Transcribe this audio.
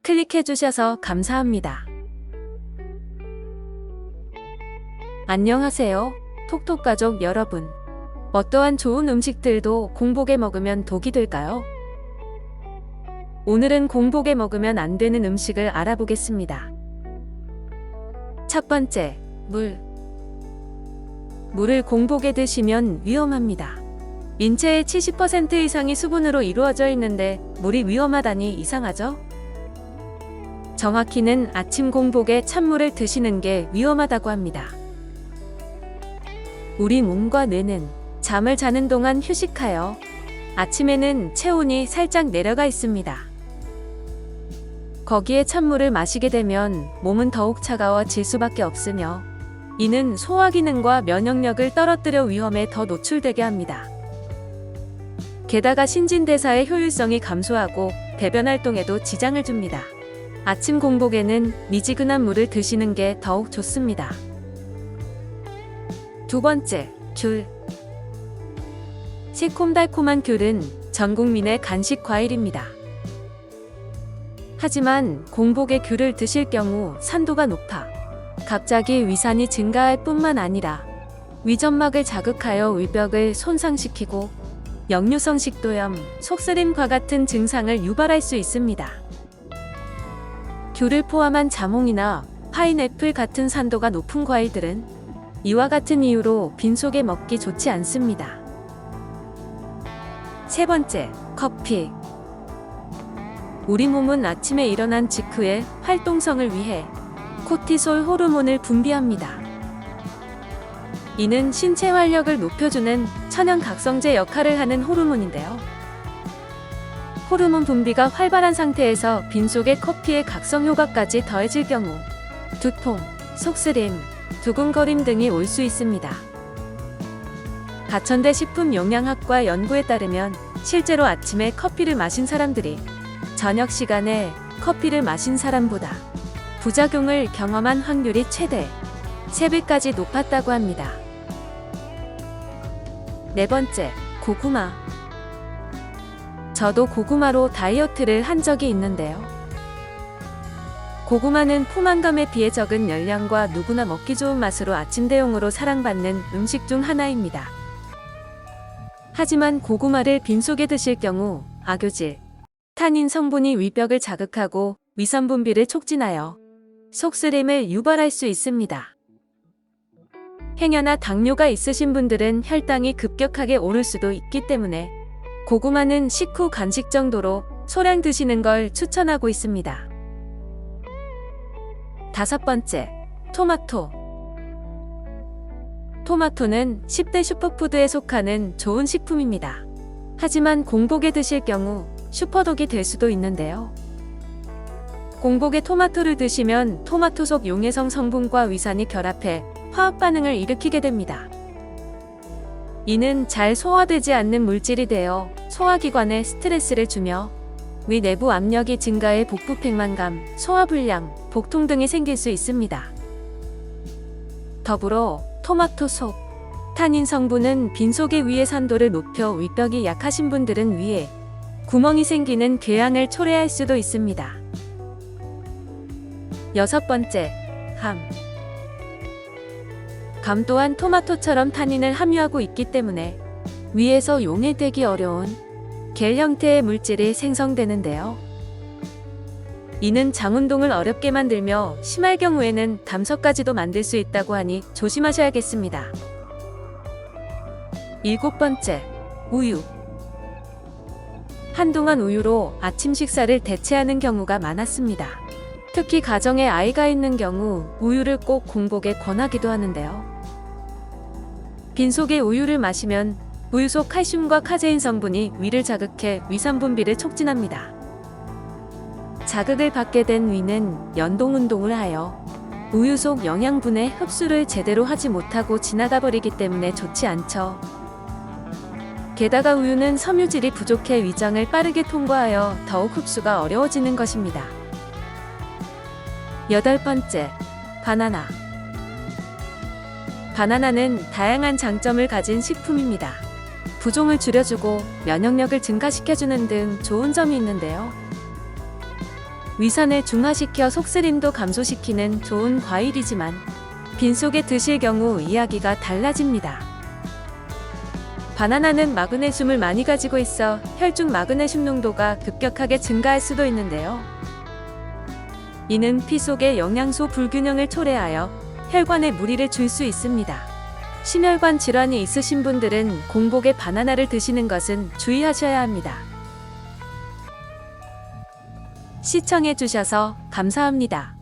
클릭해주셔서 감사합니다. 안녕하세요, 톡톡가족 여러분. 어떠한 좋은 음식들도 공복에 먹으면 독이 될까요? 오늘은 공복에 먹으면 안 되는 음식을 알아보겠습니다. 첫 번째, 물. 물을 공복에 드시면 위험합니다. 인체의 70% 이상이 수분으로 이루어져 있는데 물이 위험하다니 이상하죠? 정확히는 아침 공복에 찬물을 드시는 게 위험하다고 합니다. 우리 몸과 뇌는 잠을 자는 동안 휴식하여 아침에는 체온이 살짝 내려가 있습니다. 거기에 찬물을 마시게 되면 몸은 더욱 차가워질 수밖에 없으며 이는 소화 기능과 면역력을 떨어뜨려 위험에 더 노출되게 합니다. 게다가 신진대사의 효율성이 감소하고 배변 활동에도 지장을 줍니다. 아침 공복에는 미지근한 물을 드시는 게 더욱 좋습니다. 두 번째, 귤. 새콤달콤한 귤은 전 국민의 간식 과일입니다. 하지만 공복에 귤을 드실 경우 산도가 높아 갑자기 위산이 증가할 뿐만 아니라 위점막을 자극하여 위벽을 손상시키고 역류성 식도염, 속쓰림과 같은 증상을 유발할 수 있습니다. 귤을 포함한 자몽이나 파인애플 같은 산도가 높은 과일들은 이와 같은 이유로 빈속에 먹기 좋지 않습니다. 세 번째, 커피. 우리 몸은 아침에 일어난 직후에 활동성을 위해 코티솔 호르몬을 분비합니다. 이는 신체 활력을 높여주는 천연각성제 역할을 하는 호르몬인데요. 호르몬 분비가 활발한 상태에서 빈속에 커피의 각성 효과까지 더해질 경우 두통, 속쓰림, 두근거림 등이 올 수 있습니다. 가천대 식품영양학과 연구에 따르면 실제로 아침에 커피를 마신 사람들이 저녁 시간에 커피를 마신 사람보다 부작용을 경험한 확률이 최대 3배까지 높았다고 합니다. 네 번째, 고구마. 저도 고구마로 다이어트를 한 적이 있는데요. 고구마는 포만감에 비해 적은 열량과 누구나 먹기 좋은 맛으로 아침 대용으로 사랑받는 음식 중 하나입니다. 하지만 고구마를 빈속에 드실 경우 악유질, 타닌 성분이 위벽을 자극하고 위산 분비를 촉진하여 속쓰림을 유발할 수 있습니다. 행여나 당뇨가 있으신 분들은 혈당이 급격하게 오를 수도 있기 때문에 고구마는 식후 간식 정도로 소량 드시는 걸 추천하고 있습니다. 다섯 번째, 토마토. 토마토는 10대 슈퍼푸드에 속하는 좋은 식품입니다. 하지만 공복에 드실 경우 슈퍼독이 될 수도 있는데요. 공복에 토마토를 드시면 토마토 속 용해성 성분과 위산이 결합해 화학 반응을 일으키게 됩니다. 이는 잘 소화되지 않는 물질이 되어 소화기관에 스트레스를 주며 위 내부 압력이 증가해 복부 팽만감, 소화불량, 복통 등이 생길 수 있습니다. 더불어 토마토 속 타닌 성분은 빈속의 위의 산도를 높여 위벽이 약하신 분들은 위에 구멍이 생기는 궤양을 초래할 수도 있습니다. 여섯 번째, 함. 감 또한 토마토처럼 타닌을 함유하고 있기 때문에 위에서 용해되기 어려운 겔 형태의 물질이 생성되는데요. 이는 장운동을 어렵게 만들며 심할 경우에는 담석까지도 만들 수 있다고 하니 조심하셔야겠습니다. 일곱 번째, 우유. 한동안 우유로 아침 식사를 대체하는 경우가 많았습니다. 특히 가정에 아이가 있는 경우 우유를 꼭 공복에 권하기도 하는데요. 빈속에 우유를 마시면 우유 속 칼슘과 카제인 성분이 위를 자극해 위산 분비를 촉진합니다. 자극을 받게 된 위는 연동운동을 하여 우유 속 영양분의 흡수를 제대로 하지 못하고 지나가 버리기 때문에 좋지 않죠. 게다가 우유는 섬유질이 부족해 위장을 빠르게 통과하여 더욱 흡수가 어려워지는 것입니다. 여덟 번째, 바나나. 바나나는 다양한 장점을 가진 식품입니다. 부종을 줄여주고 면역력을 증가시켜주는 등 좋은 점이 있는데요. 위산을 중화시켜 속쓰림도 감소시키는 좋은 과일이지만 빈속에 드실 경우 이야기가 달라집니다. 바나나는 마그네슘을 많이 가지고 있어 혈중 마그네슘 농도가 급격하게 증가할 수도 있는데요. 이는 피 속의 영양소 불균형을 초래하여 혈관에 무리를 줄 수 있습니다. 심혈관 질환이 있으신 분들은 공복에 바나나를 드시는 것은 주의하셔야 합니다. 시청해 주셔서 감사합니다.